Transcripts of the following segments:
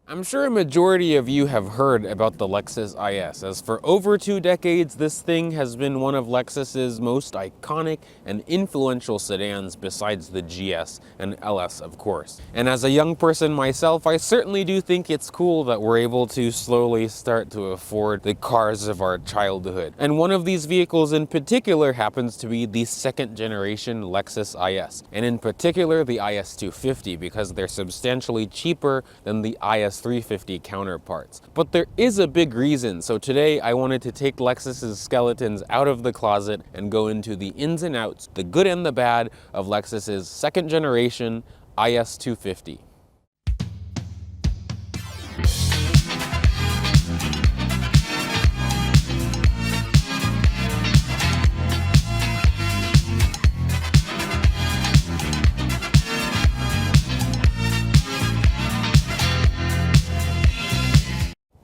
I'm sure a majority of you have heard about the Lexus IS, as for over 2 decades, this thing has been one of Lexus's most iconic and influential sedans besides the GS and LS, of course. And as a young person myself, I certainly do think it's cool that we're able to slowly start to afford the cars of our childhood. And one of these vehicles in particular happens to be the second generation Lexus IS, and in particular the IS 250, because they're substantially cheaper than the IS 350 counterparts. But there is a big reason, so today I wanted to take Lexus's skeletons out of the closet and go into the ins and outs, the good and the bad, of Lexus's second generation IS 250.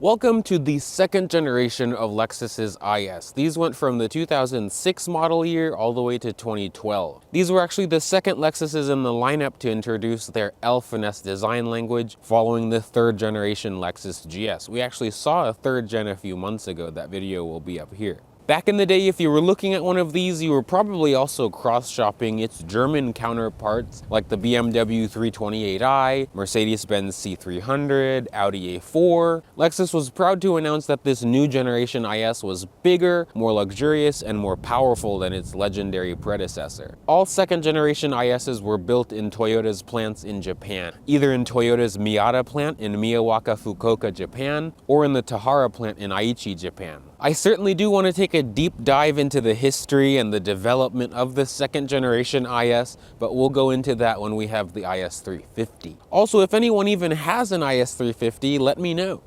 Welcome to the second generation of Lexus's IS. These went from the 2006 model year all the way to 2012. These were actually the second Lexuses in the lineup to introduce their L Finesse design language following the third generation Lexus GS. We actually saw a third gen a few months ago. That video will be up here. Back in the day, if you were looking at one of these, you were probably also cross-shopping its German counterparts like the BMW 328i, Mercedes-Benz C300, Audi A4. Lexus was proud to announce that this new generation IS was bigger, more luxurious, and more powerful than its legendary predecessor. All second generation ISs were built in Toyota's plants in Japan, either in Toyota's Miyata plant in Miyawaka, Fukuoka, Japan, or in the Tahara plant in Aichi, Japan. I certainly do want to take a deep dive into the history and the development of the second generation IS, but we'll go into that when we have the IS 350. Also, if anyone even has an IS 350, let me know.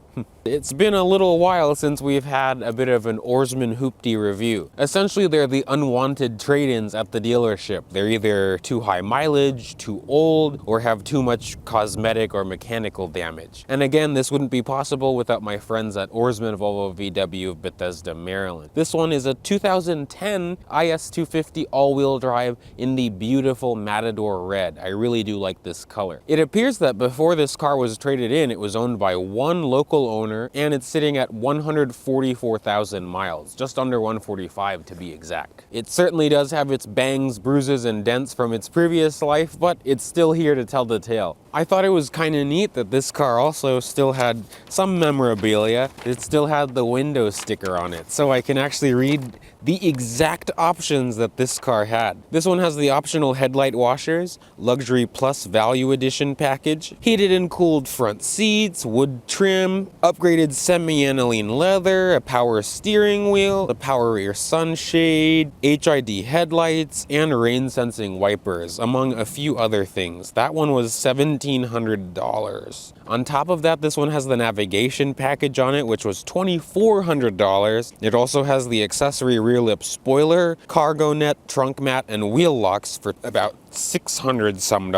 It's been a little while since we've had a bit of an Oarsman Hoopty review. Essentially, they're the unwanted trade-ins at the dealership. They're either too high mileage, too old, or have too much cosmetic or mechanical damage. And again, this wouldn't be possible without my friends at Oarsman Volvo VW of Bethesda, Maryland. This one is a 2010 IS 250 all-wheel drive in the beautiful Matador red. I really do like this color. It appears that before this car was traded in, it was owned by one local owner, and it's sitting at 144,000 miles, just under 145 to be exact. It certainly does have its bangs, bruises, and dents from its previous life, but it's still here to tell the tale. I thought it was kind of neat that this car also still had some memorabilia. It still had the window sticker on it, so I can actually read the exact options that this car had. This one has the optional headlight washers, Luxury Plus Value Edition package, heated and cooled front seats, wood trim, upgraded semi-aniline leather, a power steering wheel, a power rear sunshade, HID headlights, and rain-sensing wipers, among a few other things. That one was $1,700. On top of that, this one has the navigation package on it, which was $2,400. It also has the accessory rear lip spoiler, cargo net, trunk mat, and wheel locks for about $600 some,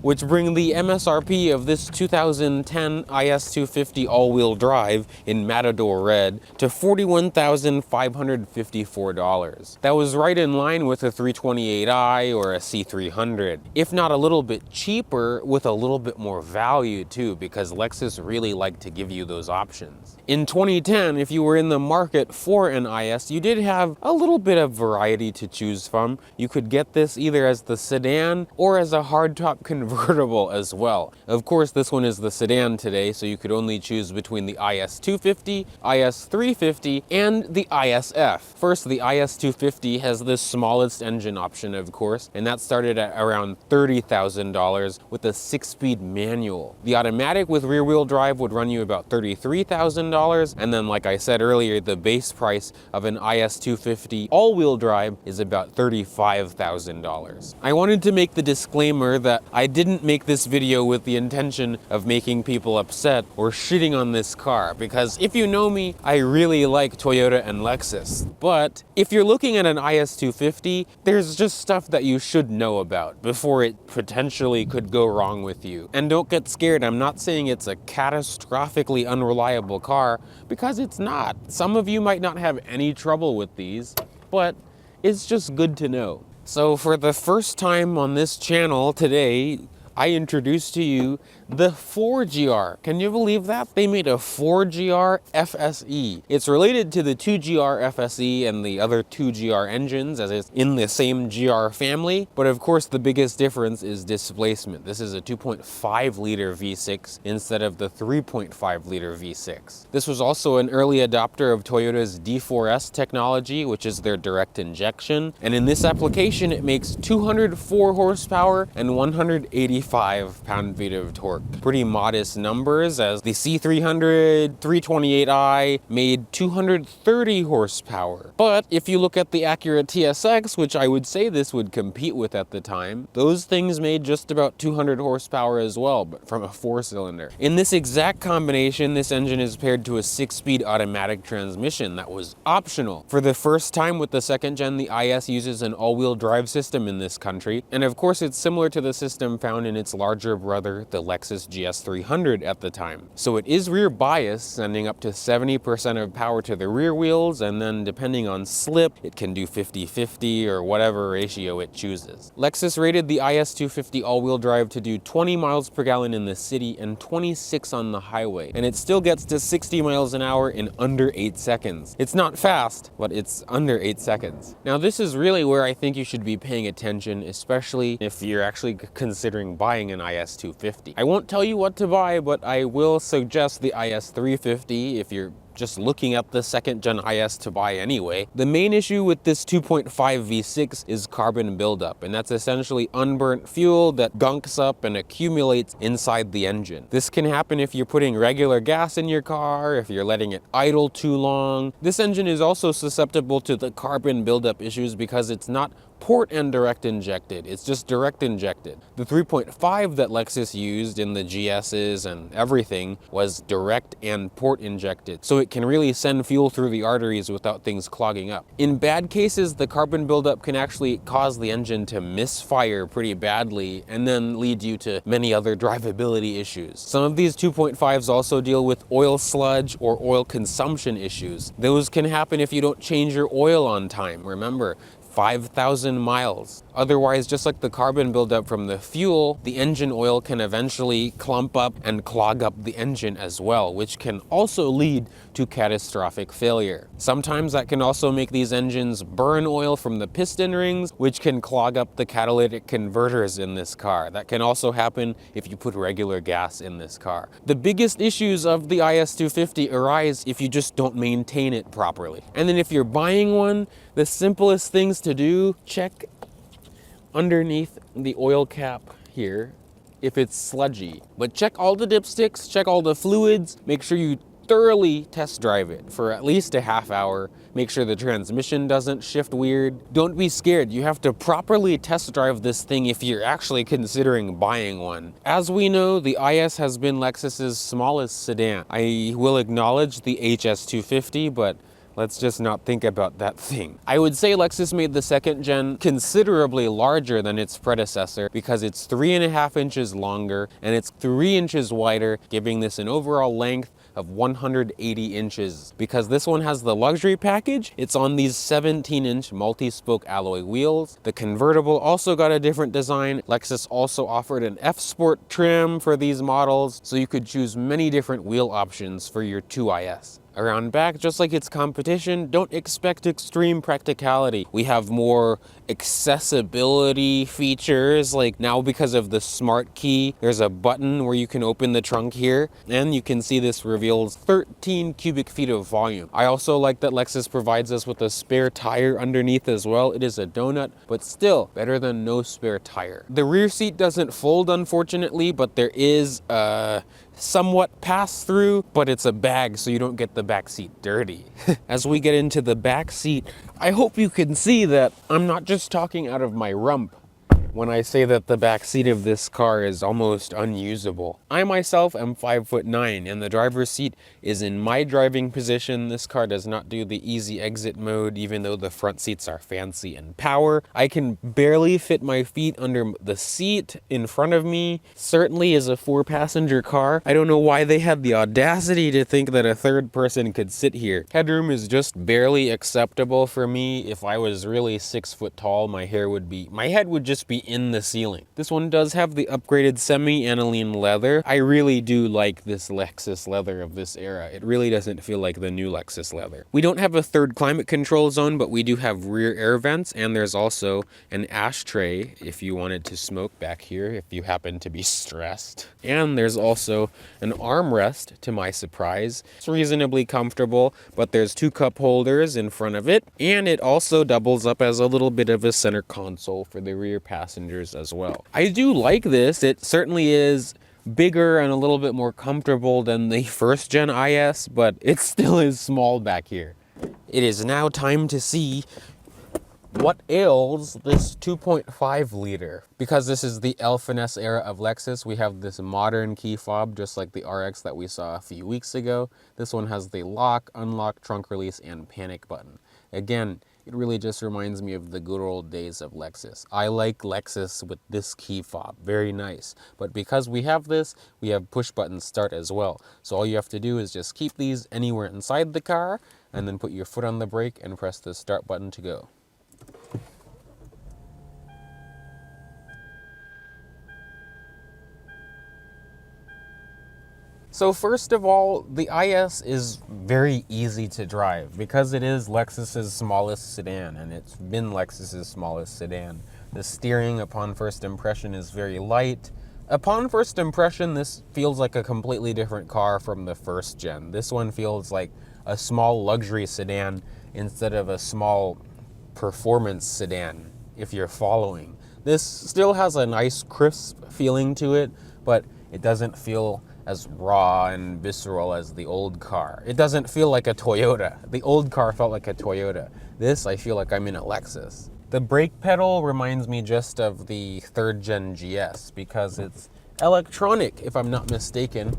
which bring the MSRP of this 2010 IS 250 all-wheel drive in Matador red to $41,554. That was right in line with a 328i or a C300, if not a little bit cheaper with a little bit more value too, because Lexus really liked to give you those options. In 2010, if you were in the market for an IS, you did have a little bit of variety to choose from. You could get this either as the sedan or as a hardtop convertible as well. Of course, this one is the sedan today, so you could only choose between the IS 250, IS 350, and the ISF. First, the IS 250 has the smallest engine option, of course, and that started at around $30,000 with a 6-speed manual. The automatic with rear-wheel drive would run you about $33,000, and then, like I said earlier, the base price of an IS 250 all-wheel drive is about $35,000. I wanted to make the disclaimer that I didn't make this video with the intention of making people upset or shitting on this car, because if you know me, I really like Toyota and Lexus. But if you're looking at an IS 250, there's just stuff that you should know about before it potentially could go wrong with you. And don't get scared, I'm not saying it's a catastrophically unreliable car, because it's not. Some of you might not have any trouble with these, but it's just good to know. So for the first time on this channel today, I introduce to you The 4GR, can you believe that? They made a 4GR FSE. It's related to the 2GR FSE and the other 2GR engines, as it's in the same GR family, but of course the biggest difference is displacement. This is a 2.5 liter V6 instead of the 3.5 liter V6. This was also an early adopter of Toyota's D4S technology, which is their direct injection, and in this application it makes 204 horsepower and 185 pound-feet of torque. Pretty modest numbers, as the C300 328i made 230 horsepower. But if you look at the Acura TSX, which I would say this would compete with at the time, those things made just about 200 horsepower as well, but from a 4-cylinder. In this exact combination, this engine is paired to a 6-speed automatic transmission that was optional. For the first time with the second gen, the IS uses an all-wheel drive system in this country, and of course it's similar to the system found in its larger brother, the Lexus GS300 at the time. So it is rear biased, sending up to 70% of power to the rear wheels, and then depending on slip, it can do 50-50 or whatever ratio it chooses. Lexus rated the IS 250 all-wheel drive to do 20 miles per gallon in the city and 26 on the highway, and it still gets to 60 miles an hour in under 8 seconds. It's not fast, but it's under 8 seconds. Now this is really where I think you should be paying attention, especially if you're actually considering buying an IS 250. I won't tell you what to buy, but I will suggest the IS 350 if you're just looking at the second gen IS to buy anyway. The main issue with this 2.5 V6 is carbon buildup, and that's essentially unburnt fuel that gunks up and accumulates inside the engine. This can happen if you're putting regular gas in your car, if you're letting it idle too long. This engine is also susceptible to the carbon buildup issues because it's not port and direct injected, it's just direct injected. The 3.5 that Lexus used in the GS's and everything was direct and port injected, so it can really send fuel through the arteries without things clogging up. In bad cases, the carbon buildup can actually cause the engine to misfire pretty badly and then lead you to many other drivability issues. Some of these 2.5s also deal with oil sludge or oil consumption issues. Those can happen if you don't change your oil on time. Remember, 5,000 miles. Otherwise, just like the carbon buildup from the fuel, the engine oil can eventually clump up and clog up the engine as well, which can also lead to catastrophic failure. Sometimes that can also make these engines burn oil from the piston rings, which can clog up the catalytic converters in this car. That can also happen if you put regular gas in this car. The biggest issues of the IS 250 arise if you just don't maintain it properly. And then if you're buying one, the simplest things to do, check underneath the oil cap here if it's sludgy. But check all the dipsticks, check all the fluids, make sure you thoroughly test drive it for at least a half hour. Make sure the transmission doesn't shift weird. Don't be scared, you have to properly test drive this thing if you're actually considering buying one. As we know, the IS has been Lexus's smallest sedan. I will acknowledge the HS 250, but let's just not think about that thing. I would say Lexus made the second gen considerably larger than its predecessor because it's 3.5 inches longer and it's 3 inches wider, giving this an overall length of 180 inches. Because this one has the luxury package, it's on these 17-inch multi-spoke alloy wheels. The convertible also got a different design. Lexus also offered an F-Sport trim for these models, so you could choose many different wheel options for your 2IS. Around back, just like its competition, don't expect extreme practicality. We have more accessibility features, like now because of the smart key, there's a button where you can open the trunk here, and you can see this reveals 13 cubic feet of volume. I also like that Lexus provides us with a spare tire underneath as well. It is a donut, but still better than no spare tire. The rear seat doesn't fold, unfortunately, but there is somewhat pass through, but it's a bag, so you don't get the back seat dirty. As we get into the back seat, I hope you can see that I'm not just talking out of my rump when I say that the back seat of this car is almost unusable. I myself am 5'9", and the driver's seat is in my driving position. This car does not do the easy exit mode, even though the front seats are fancy and power. I can barely fit my feet under the seat in front of me. Certainly is a 4-passenger car. I don't know why they had the audacity to think that a third person could sit here. Headroom is just barely acceptable for me. If I was really 6 foot tall, my head would just be in the ceiling. This one does have the upgraded semi-aniline leather. I really do like this Lexus leather of this era. It really doesn't feel like the new Lexus leather. We don't have a third climate control zone, but we do have rear air vents, and there's also an ashtray if you wanted to smoke back here if you happen to be stressed. And there's also an armrest, to my surprise. It's reasonably comfortable, but there's 2 cup holders in front of it, and it also doubles up as a little bit of a center console for the rear passengers as well. I do like this. It certainly is bigger and a little bit more comfortable than the first gen IS, but it still is small back here. It is now time to see what ails this 2.5 liter. Because this is the El Finesse era of Lexus, we have this modern key fob, just like the RX that we saw a few weeks ago. This one has the lock, unlock, trunk release, and panic button. Again, it really just reminds me of the good old days of Lexus. I like Lexus with this key fob, very nice. But because we have this, we have push button start as well. So all you have to do is just keep these anywhere inside the car, and then put your foot on the brake and press the start button to go. So first of all, the IS is very easy to drive because it is Lexus's smallest sedan, and it's been Lexus's smallest sedan. The steering upon first impression is very light. Upon first impression, this feels like a completely different car from the first gen. This one feels like a small luxury sedan instead of a small performance sedan, if you're following. This still has a nice crisp feeling to it, but it doesn't feel as raw and visceral as the old car. It doesn't feel like a Toyota. The old car felt like a Toyota. This, I feel like I'm in a Lexus. The brake pedal reminds me just of the 3rd gen GS because it's electronic, if I'm not mistaken.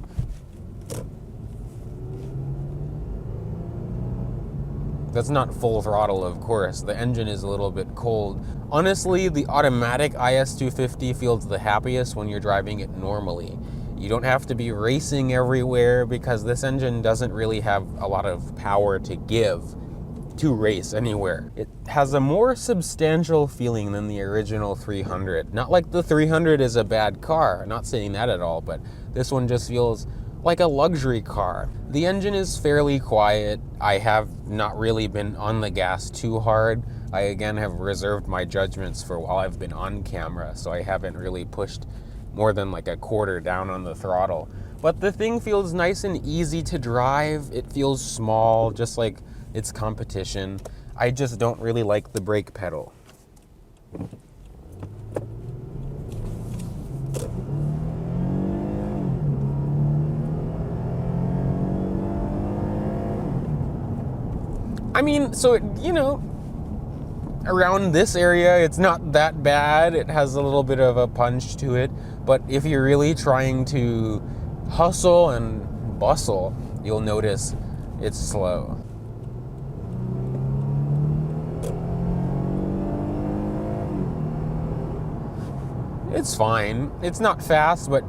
That's not full throttle, of course. The engine is a little bit cold. Honestly, the automatic IS250 feels the happiest when you're driving it normally. You don't have to be racing everywhere because this engine doesn't really have a lot of power to give to race anywhere. It has a more substantial feeling than the original 300. Not like the 300 is a bad car, I'm not saying that at all, but this one just feels like a luxury car. The engine is fairly quiet. I have not really been on the gas too hard. I again have reserved my judgments for while I've been on camera, so I haven't really pushed more than like a quarter down on the throttle. But the thing feels nice and easy to drive. It feels small, just like its competition. I just don't really like the brake pedal. I mean, so, around this area, it's not that bad. It has a little bit of a punch to it. But if you're really trying to hustle and bustle, you'll notice it's slow. It's fine. It's not fast, but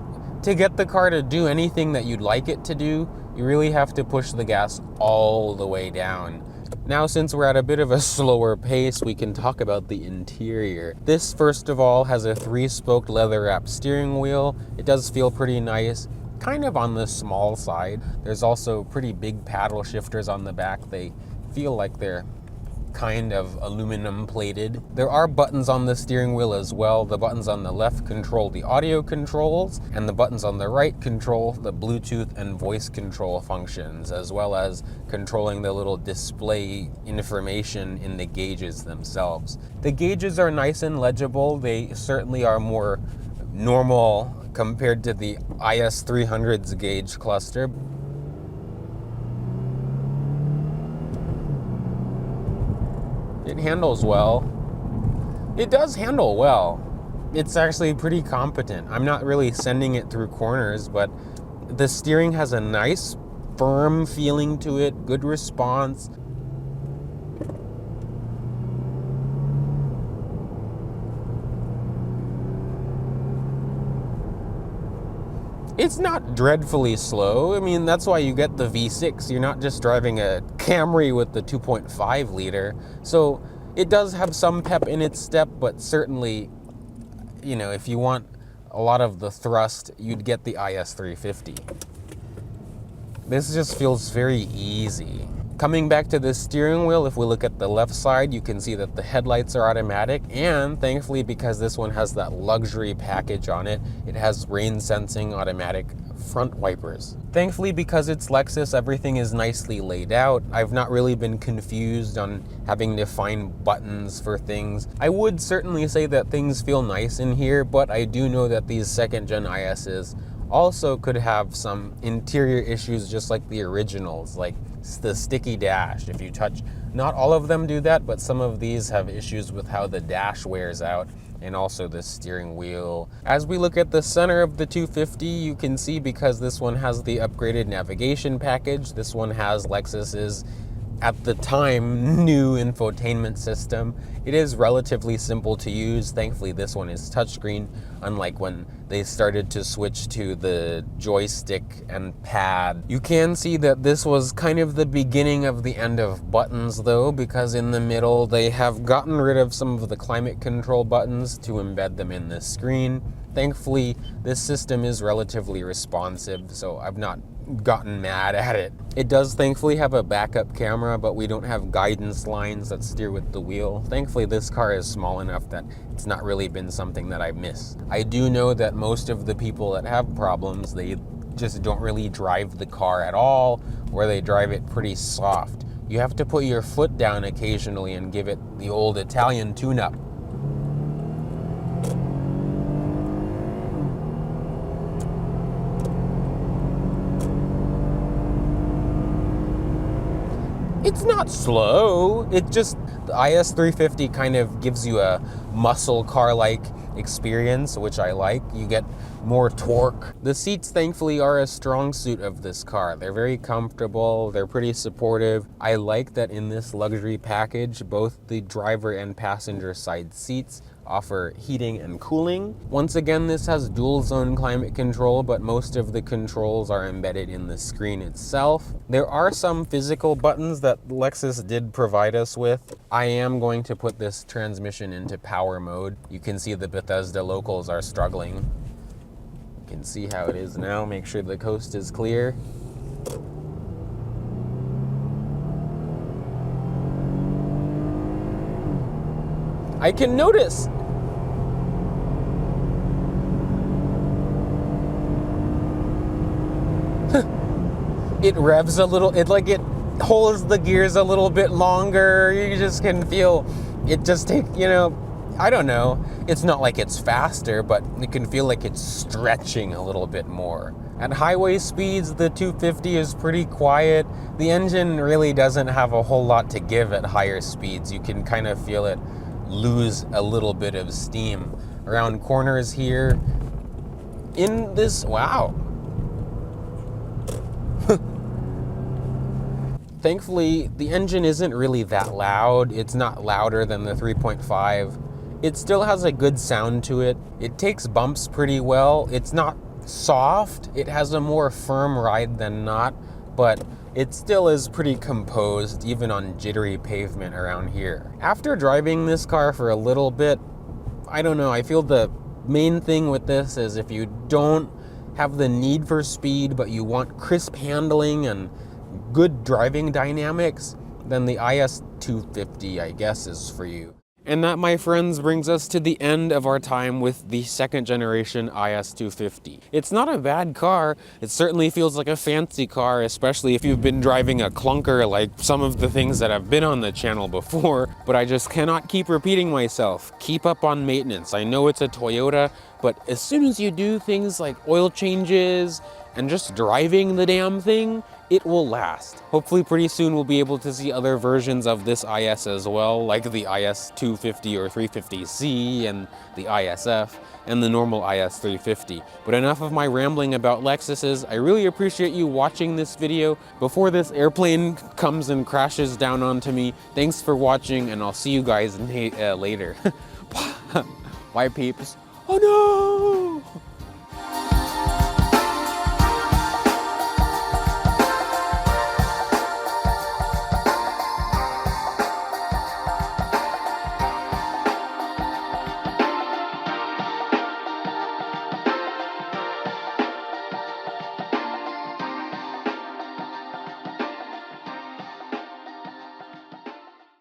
to get the car to do anything that you'd like it to do, you really have to push the gas all the way down. Now, since we're at a bit of a slower pace, we can talk about the interior. This, first of all, has a 3-spoked leather-wrapped steering wheel. It does feel pretty nice, kind of on the small side. There's also pretty big paddle shifters on the back. They feel like they're kind of aluminum plated. There are buttons on the steering wheel as well. The buttons on the left control the audio controls, and the buttons on the right control the Bluetooth and voice control functions, as well as controlling the little display information in the gauges themselves. The gauges are nice and legible. They certainly are more normal compared to the IS300's gauge cluster. It handles well. It does handle well. It's actually pretty competent. I'm not really sending it through corners, but the steering has a nice, firm feeling to it, good response. It's not dreadfully slow. I mean, that's why you get the V6. You're not just driving a Camry with the 2.5 liter. So it does have some pep in its step, but certainly you know, if you want a lot of the thrust, you'd get the IS 350. This just feels very easy. Coming back to the steering wheel, if we look at the left side, you can see that the headlights are automatic, and thankfully, because this one has that luxury package on it, it has rain sensing automatic front wipers. Thankfully, because it's Lexus, everything is nicely laid out. I've not really been confused on having to find buttons for things. I would certainly say that things feel nice in here, but I do know that these second gen ISs also could have some interior issues just like the originals, like the sticky dash. If you touch, not all of them do that, but some of these have issues with how the dash wears out, and also the steering wheel. As we look at the center of the 250, you can see, because this one has the upgraded navigation package, this one has Lexus's, at the time, new infotainment system. It is relatively simple to use. Thankfully, this one is touchscreen, unlike when they started to switch to the joystick and pad. You can see that this was kind of the beginning of the end of buttons, though, because in the middle they have gotten rid of some of the climate control buttons to embed them in the screen. Thankfully, this system is relatively responsive, so I've not gotten mad at it. It does thankfully have a backup camera, but we don't have guidance lines that steer with the wheel. Thankfully, this car is small enough that it's not really been something that I miss. I do know that most of the people that have problems, they just don't really drive the car at all, or they drive it pretty soft. You have to put your foot down occasionally and give it the old Italian tune-up. It's not slow. It just, the IS 350 kind of gives you a muscle car-like experience, which I like. You get more torque. The seats, thankfully, are a strong suit of this car. They're very comfortable. They're pretty supportive. I like that in this luxury package, both the driver and passenger side seats offer heating and cooling. Once again, this has dual zone climate control, but most of the controls are embedded in the screen itself. There are some physical buttons that Lexus did provide us with. I am going to put this transmission into power mode. You can see the Bethesda locals are struggling. You can see how it is now. Make sure the coast is clear. I can notice it revs a little, it holds the gears a little bit longer. You just can feel it just take, you know, I don't know. It's not like it's faster, but you can feel like it's stretching a little bit more. At highway speeds, the 250 is pretty quiet. The engine really doesn't have a whole lot to give at higher speeds. You can kind of feel it lose a little bit of steam around corners here. In this, wow. Thankfully, the engine isn't really that loud. It's not louder than the 3.5. It still has a good sound to it. It takes bumps pretty well. It's not soft. It has a more firm ride than not, but it still is pretty composed, even on jittery pavement around here. After driving this car for a little bit, I don't know, I feel the main thing with this is if you don't have the need for speed, but you want crisp handling and good driving dynamics, then the IS 250, I guess, is for you. And that, my friends, brings us to the end of our time with the second generation IS 250. It's not a bad car. It certainly feels like a fancy car, especially if you've been driving a clunker like some of the things that have been on the channel before. But I just cannot keep repeating myself. Keep up on maintenance. I know it's a Toyota, but as soon as you do things like oil changes and just driving the damn thing, it will last. Hopefully pretty soon we'll be able to see other versions of this IS as well, like the IS 250 or 350C and the ISF and the normal IS 350. But enough of my rambling about Lexuses. I really appreciate you watching this video. Before this airplane comes and crashes down onto me, thanks for watching, and I'll see you guys later. Bye peeps. Oh no!